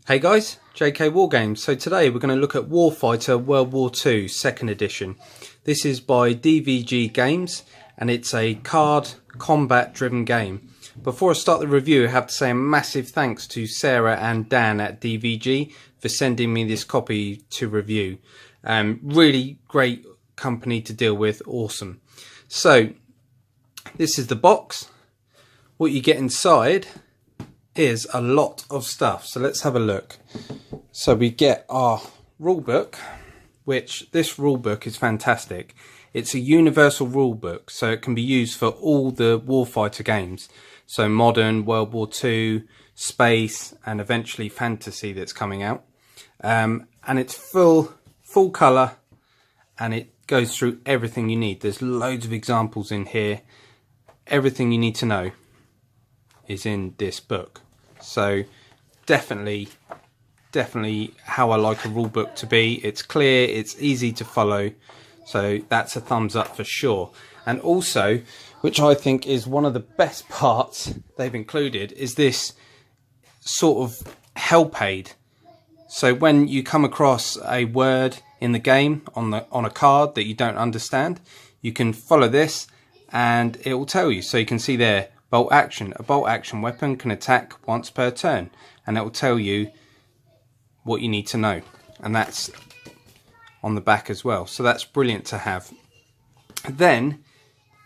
Hey guys, JK Wargames. So today we're going to look at Warfighter World War 2 2nd edition. This is by DVG Games and it's a card combat driven game. Before I start the review, I have to say a massive thanks to Sarah and Dan at DVG for sending me this copy to review. Really great company to deal with, awesome. So this is the box. What you get inside is a lot of stuff, so let's have a look. So we get our rule book, which this rule book is fantastic. It's a universal rule book, so it can be used for all the Warfighter games, so modern, World War 2, space, and eventually fantasy that's coming out. And it's full colour, and it goes through everything you need. There's loads of examples in here. Everything you need to know is in this book. So definitely how I like a rule book to be. It's clear, it's easy to follow, so that's a thumbs up for sure. And also, which I think is one of the best parts they've included, is this sort of help aid. So when you come across a word in the game on a card that you don't understand, you can follow this and it will tell you. So you can see there, bolt action. A bolt action weapon can attack once per turn, and it will tell you what you need to know, and that's on the back as well, so that's brilliant to have. Then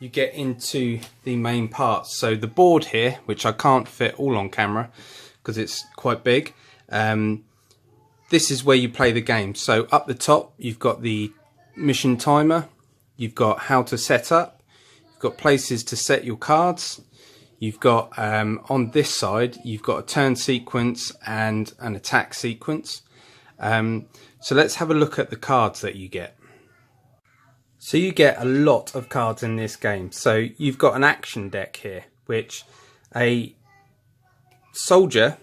you get into the main parts. So the board here, which I can't fit all on camera because it's quite big, this is where you play the game. So up the top you've got the mission timer, you've got how to set up, you've got places to set your cards. You've got, on this side, you've got a turn sequence and an attack sequence. So let's have a look at the cards that you get. So you get a lot of cards in this game. So you've got an action deck here, which a soldier,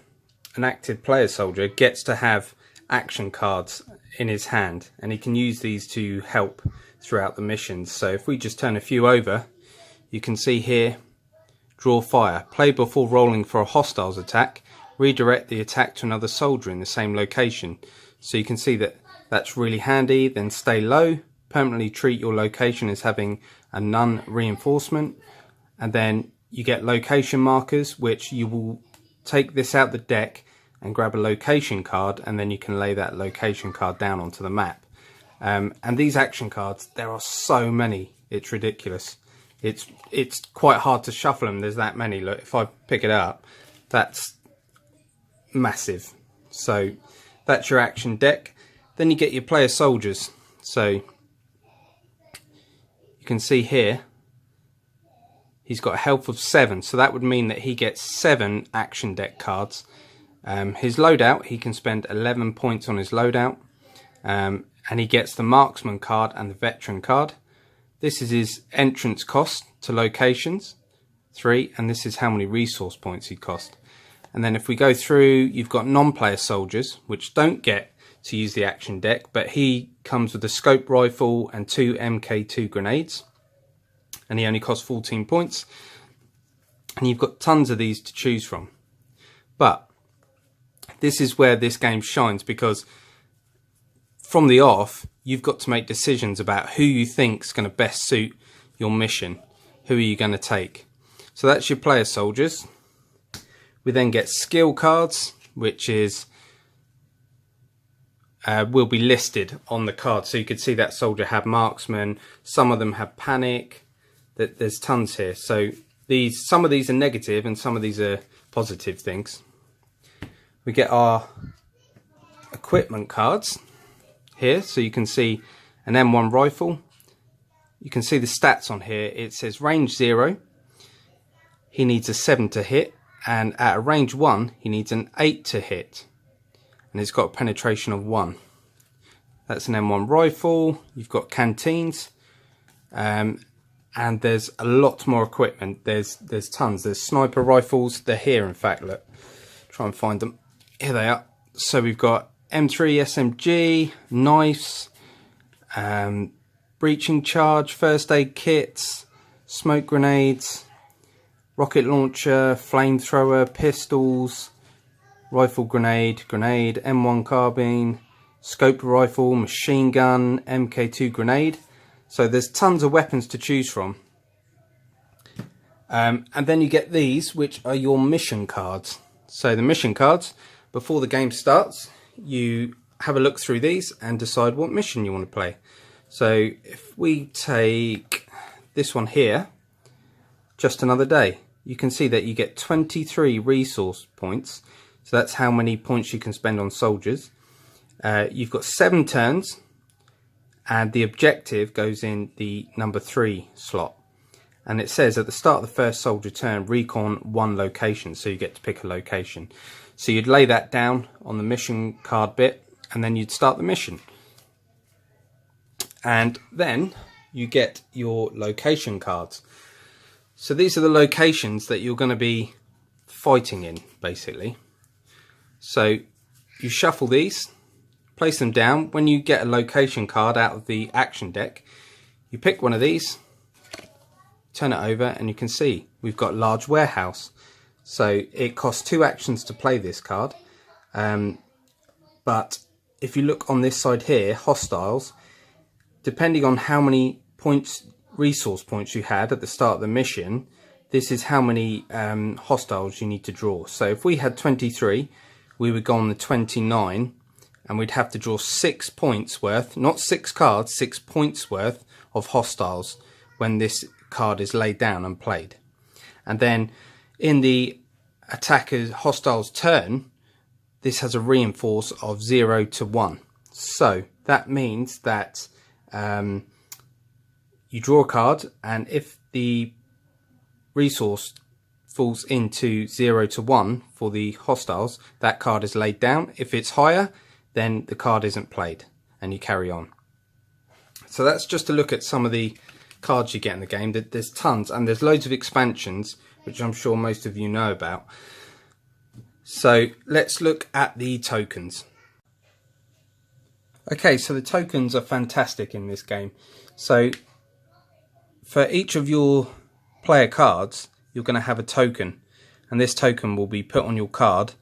an active player soldier, gets to have action cards in his hand. And he can use these to help throughout the missions. So if we just turn a few over, you can see here, draw fire. Play before rolling for a hostile's attack. Redirect the attack to another soldier in the same location. So you can see that that's really handy. Then stay low. Permanently treat your location as having a none reinforcement. And then you get location markers, which you will take this out the deck and grab a location card, and then you can lay that location card down onto the map. And these action cards, there are so many. It's ridiculous. It's quite hard to shuffle them. There's that many. Look, if I pick it up, that's massive. So that's your action deck. Then you get your player soldiers. So you can see here, he's got a health of 7. So that would mean that he gets 7 action deck cards. His loadout, he can spend 11 points on his loadout. And he gets the marksman card and the veteran card. This is his entrance cost to locations, 3, and this is how many resource points he cost. And then if we go through, you've got non-player soldiers, which don't get to use the action deck, but he comes with a scope rifle and 2 MK2 grenades, and he only costs 14 points. And you've got tons of these to choose from. But this is where this game shines, because from the off, you've got to make decisions about who you think is going to best suit your mission. Who are you going to take? So that's your player soldiers. We then get skill cards, which is will be listed on the card. So you could see that soldier had marksman. Some of them have panic. There's tons here. So some of these are negative and some of these are positive things. We get our equipment cards here, so you can see an M1 rifle. You can see the stats on here. It says range 0, he needs a 7 to hit, and at a range 1 he needs an 8 to hit, and it's got a penetration of 1. That's an M1 rifle. You've got canteens, and there's a lot more equipment. There's tons. There's sniper rifles. They're here, in fact. Look, try and find them. Here they are. So we've got M3 SMG, knives, breaching charge, first aid kits, smoke grenades, rocket launcher, flamethrower, pistols, rifle grenade, grenade, M1 carbine, scope rifle, machine gun, MK2 grenade. So there's tons of weapons to choose from. And then you get these, which are your mission cards. So the mission cards, before the game starts, you have a look through these and decide what mission you want to play. So if we take this one here, Just Another Day, you can see that you get 23 resource points. So that's how many points you can spend on soldiers. You've got 7 turns, and the objective goes in the number 3 slot. And it says at the start of the first soldier turn, recon 1 location, so you get to pick a location. So you'd lay that down on the mission card bit, and then you'd start the mission. And then you get your location cards. So these are the locations that you're going to be fighting in, basically. So you shuffle these, place them down. When you get a location card out of the action deck, you pick one of these, turn it over, and you can see we've got large warehouse. So it costs 2 actions to play this card, but if you look on this side here, hostiles, depending on how many points, resource points you had at the start of the mission, this is how many hostiles you need to draw. So if we had 23, we would go on the 29, and we'd have to draw 6 points worth, not 6 cards, 6 points worth of hostiles when this card is laid down and played. And then in the attacker's hostile's turn, this has a reinforce of 0 to 1. So that means that you draw a card, and if the resource falls into 0 to 1 for the hostiles, that card is laid down. If it's higher, then the card isn't played, and you carry on. So that's just a look at some of the cards you get in the game. There's tons, and there's loads of expansions, which I'm sure most of you know about. So let's look at the tokens. Okay, so the tokens are fantastic in this game. So for each of your player cards, you're going to have a token, and this token will be put on your card,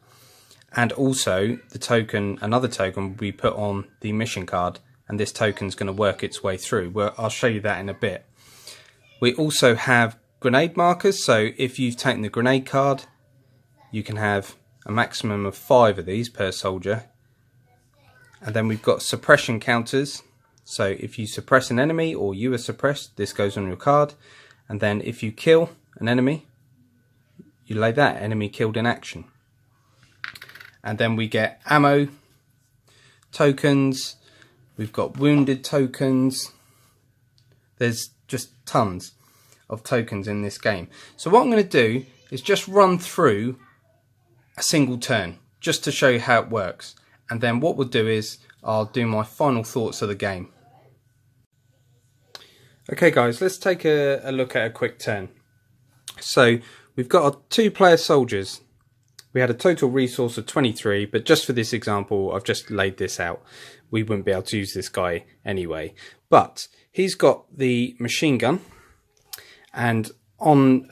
and also the token, another token, will be put on the mission card, and this token is going to work its way through. Well, I'll show you that in a bit. We also have grenade markers, so if you've taken the grenade card, you can have a maximum of 5 of these per soldier. And then we've got suppression counters, so if you suppress an enemy or you are suppressed, this goes on your card. And then if you kill an enemy, you lay that enemy killed in action. And then we get ammo tokens, we've got wounded tokens. There's just tons of tokens in this game. So what I'm going to do is just run through a single turn just to show you how it works, and then what we'll do is I'll do my final thoughts of the game. Okay guys, let's take a look at a quick turn. So we've got our 2 player soldiers. We had a total resource of 23, but just for this example I've just laid this out. We wouldn't be able to use this guy anyway, but he's got the machine gun, and on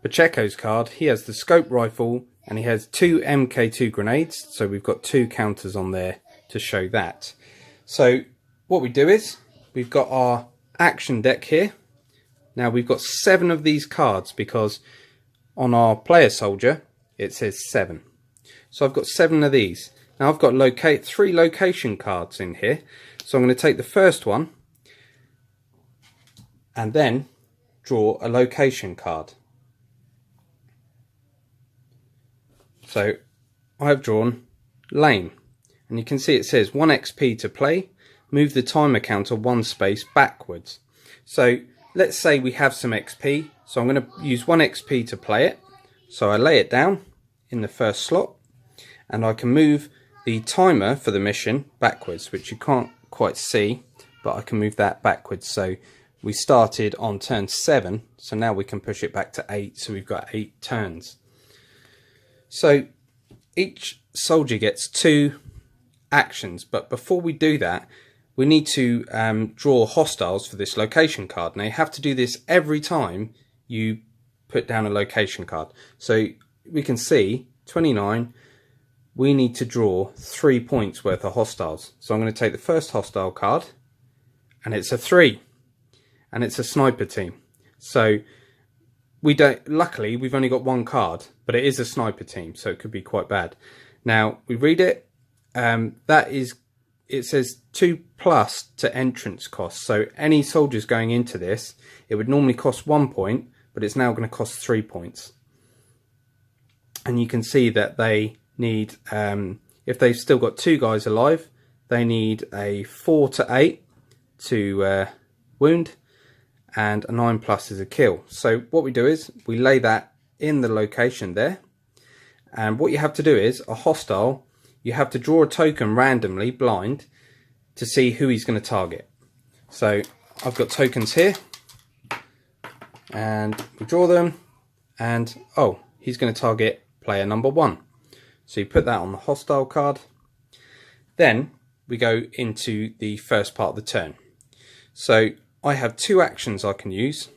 Pacheco's card he has the scope rifle, and he has 2 MK2 grenades, so we've got 2 counters on there to show that. So what we do is we've got our action deck here. Now we've got 7 of these cards because on our player soldier it says 7. So I've got 7 of these. Now I've got 3 location cards in here. So I'm going to take the first one and then draw a location card. So I've drawn lane, and you can see it says 1 XP to play, move the timer counter 1 space backwards. So let's say we have some XP, so I'm going to use 1 XP to play it. So I lay it down in the first slot, and I can move the timer for the mission backwards, which you can't quite see, but I can move that backwards. So we started on turn 7, so now we can push it back to 8, so we've got 8 turns. So each soldier gets 2 actions, but before we do that we need to draw hostiles for this location card. Now you have to do this every time you put down a location card. So we can see 29. We need to draw 3 points worth of hostiles. So I'm going to take the first hostile card, and it's a 3, and it's a sniper team. So we don't, luckily we've only got one card, but it is a sniper team, so it could be quite bad. Now we read it, it says 2+ to entrance cost. So any soldiers going into this, it would normally cost 1 point, but it's now going to cost 3 points. And you can see that they need, if they've still got 2 guys alive, they need a 4 to 8 to wound, and a 9+ is a kill. So what we do is we lay that in the location there, and what you have to do is a hostile, you have to draw a token randomly blind to see who he's going to target. So I've got tokens here, and we draw them, and oh, he's going to target player number 1. So you put that on the hostile card. Then we go into the first part of the turn. So I have 2 actions I can use,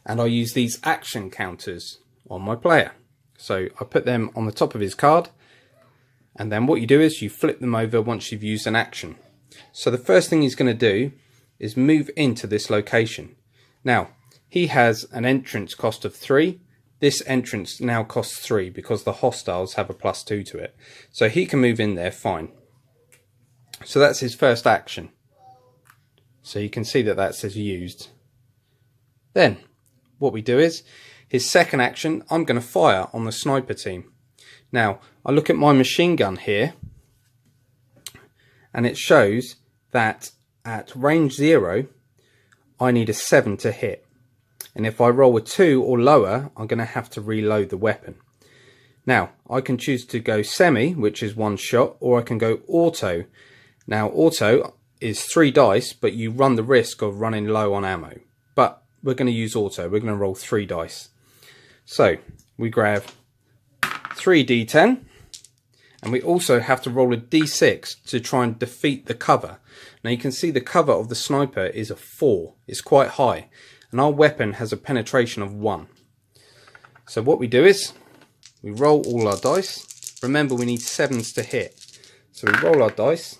and I use these action counters on my player. So I put them on the top of his card, and then what you do is you flip them over once you've used an action. So the first thing he's going to do is move into this location. Now he has an entrance cost of 3. This entrance now costs 3 because the hostiles have a +2 to it. So he can move in there fine. So that's his first action. So you can see that that says used. Then what we do is his second action, I'm going to fire on the sniper team. Now I look at my machine gun here, and it shows that at range 0 I need a 7 to hit. And if I roll a 2 or lower, I'm going to have to reload the weapon. Now, I can choose to go semi, which is 1 shot, or I can go auto. Now, auto is 3 dice, but you run the risk of running low on ammo. But we're going to use auto. We're going to roll 3 dice. So, we grab 3d10, and we also have to roll a d6 to try and defeat the cover. Now, you can see the cover of the sniper is a 4. It's quite high. And our weapon has a penetration of 1. So what we do is we roll all our dice. Remember, we need 7s to hit. So we roll our dice.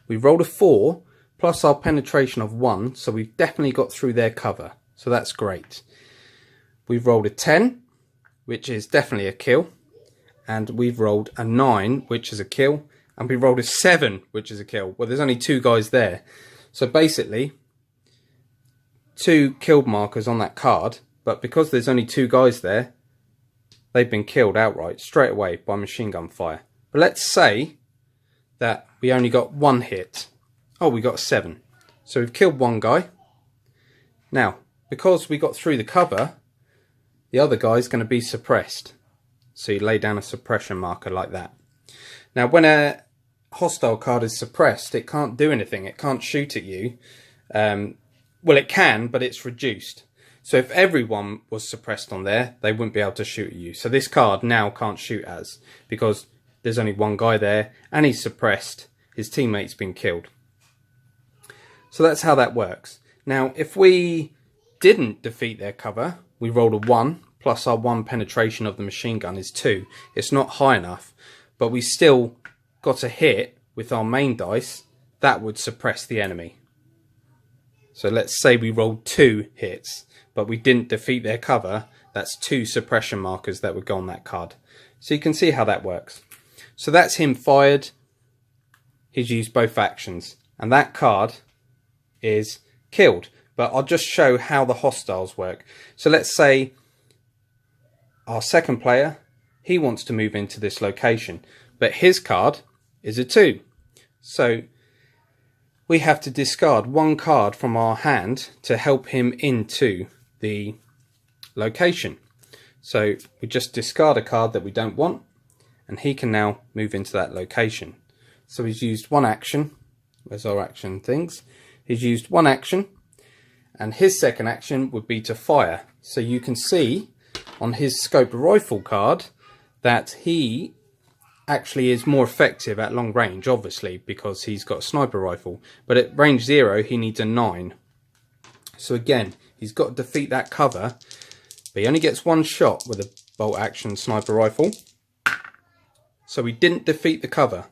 We rolled a 4 plus our penetration of 1, so we've definitely got through their cover. So that's great. We've rolled a 10, which is definitely a kill. And we've rolled a 9, which is a kill. And we rolled a 7, which is a kill. Well, there's only 2 guys there. So basically, 2 killed markers on that card, but because there's only 2 guys there, they've been killed outright straight away by machine gun fire. But let's say that we only got 1 hit. Oh, we got a 7. So we've killed 1 guy. Now, because we got through the cover, the other guy's going to be suppressed. So you lay down a suppression marker like that. Now, when a hostile card is suppressed, it can't do anything. It can't shoot at you. Well, it can, but it's reduced. So if everyone was suppressed on there, they wouldn't be able to shoot at you. So this card now can't shoot us because there's only 1 guy there and he's suppressed. His teammate's been killed. So that's how that works. Now, if we didn't defeat their cover, we rolled a 1 plus our 1 penetration of the machine gun is 2. It's not high enough, but we still got a hit with our main dice. That would suppress the enemy. So let's say we rolled 2 hits, but we didn't defeat their cover. That's 2 suppression markers that would go on that card. So you can see how that works. So that's him fired. He's used both actions. And that card is killed. But I'll just show how the hostiles work. So let's say our second player, he wants to move into this location. But his card is a 2. So we have to discard 1 card from our hand to help him into the location. So we just discard a card that we don't want, and he can now move into that location. So he's used 1 action. Where's our action things? He's used 1 action, and his second action would be to fire. So you can see on his scope rifle card that he actually is more effective at long range, obviously, because he's got a sniper rifle. But at range 0, he needs a 9. So again, he's got to defeat that cover, but he only gets 1 shot with a bolt action sniper rifle. So we didn't defeat the cover,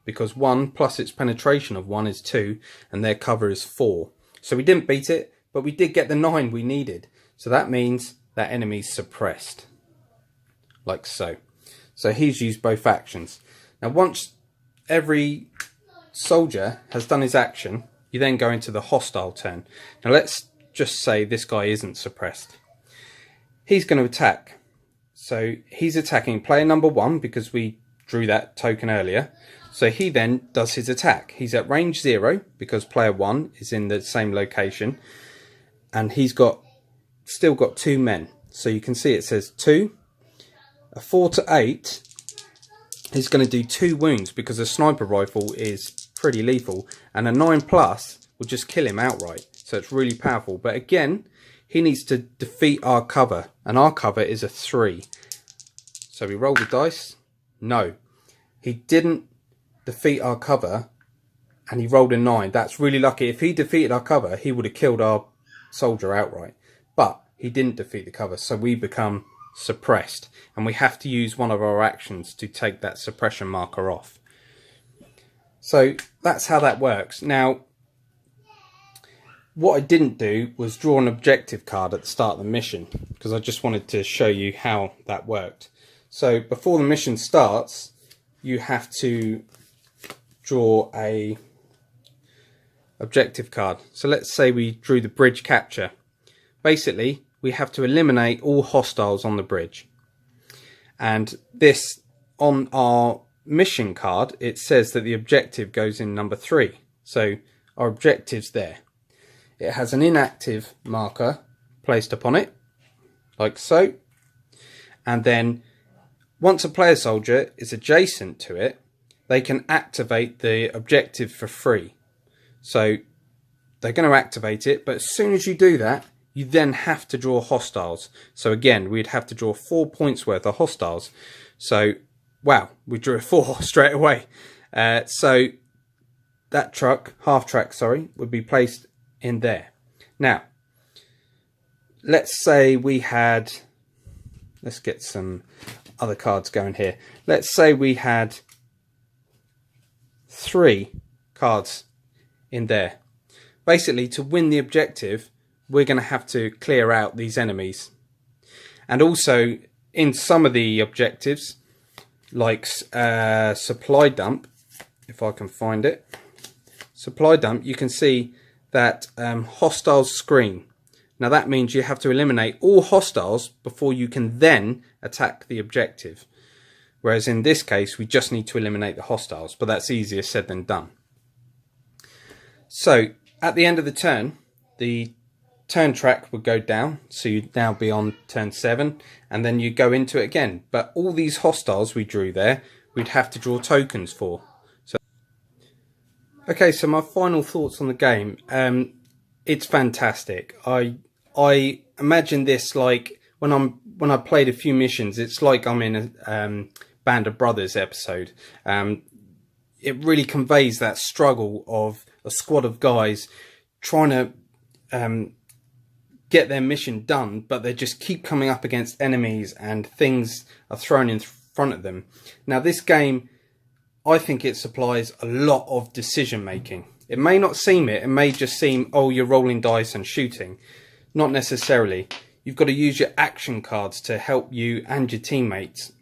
because 1 plus its penetration of 1 is 2, and their cover is 4. So we didn't beat it, but we did get the 9 we needed. So that means that enemy's suppressed, like so. So he's used both actions. Now once every soldier has done his action, you then go into the hostile turn. Now let's just say this guy isn't suppressed. He's going to attack. So he's attacking player number 1 because we drew that token earlier. So he then does his attack. He's at range 0 because player 1 is in the same location, and he's still got 2 men. So you can see it says 2. A 4 to 8 is going to do 2 wounds because a sniper rifle is pretty lethal, and a 9 plus will just kill him outright. So it's really powerful. But again, he needs to defeat our cover, and our cover is a 3. So we roll the dice. No, he didn't defeat our cover, and he rolled a 9. That's really lucky. If he defeated our cover, he would have killed our soldier outright, but he didn't defeat the cover, so we become suppressed, and we have to use one of our actions to take that suppression marker off. So that's how that works. Now what I didn't do was draw an objective card at the start of the mission, because I just wanted to show you how that worked. So before the mission starts, you have to draw a objective card. So let's say we drew the bridge capture. Basically, we have to eliminate all hostiles on the bridge. And this, on our mission card, it says that the objective goes in number 3. So our objective's there. It has an inactive marker placed upon it, like so. And then once a player soldier is adjacent to it, they can activate the objective for free. So they're going to activate it, but as soon as you do that, you then have to draw hostiles. So again, we'd have to draw 4 points worth of hostiles. So, wow, we drew a 4 straight away. So that truck, half track, sorry, would be placed in there. Now, let's say we had, let's get some other cards going here. Let's say we had 3 cards in there. Basically, to win the objective, we're going to have to clear out these enemies. And also, in some of the objectives, like supply dump, if I can find it, supply dump, you can see that hostiles screen. Now that means you have to eliminate all hostiles before you can then attack the objective. Whereas in this case, we just need to eliminate the hostiles, but that's easier said than done. So at the end of the turn track would go down, so you'd now be on turn 7, and then you go into it again. But all these hostiles we drew there, we'd have to draw tokens for. So, okay, so my final thoughts on the game. It's fantastic. I imagine this like when I played a few missions, it's like I'm in a Band of Brothers episode. It really conveys that struggle of a squad of guys trying to get their mission done, but they just keep coming up against enemies and things are thrown in front of them. Now this game, I think it supplies a lot of decision making. It may not seem it may just seem, oh, you're rolling dice and shooting. Not necessarily. You've got to use your action cards to help you and your teammates.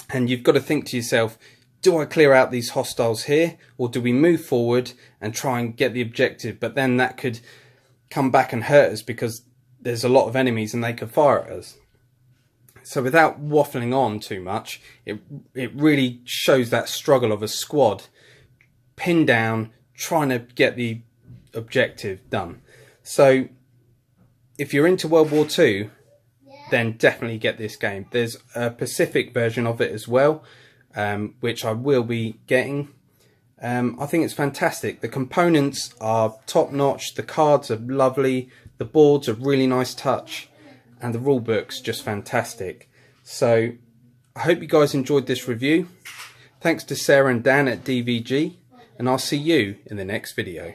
And you've got to think to yourself, do I clear out these hostiles here, or do we move forward and try and get the objective? But then that could come back and hurt us because there's a lot of enemies and they could fire at us. So without waffling on too much, it really shows that struggle of a squad pinned down, trying to get the objective done. So if you're into World War II, then definitely get this game. There's a Pacific version of it as well, which I will be getting. I think it's fantastic. The components are top notch, the cards are lovely, the board's a really nice touch, and the rule book's just fantastic. So I hope you guys enjoyed this review. Thanks to Sarah and Dan at DVG, and I'll see you in the next video.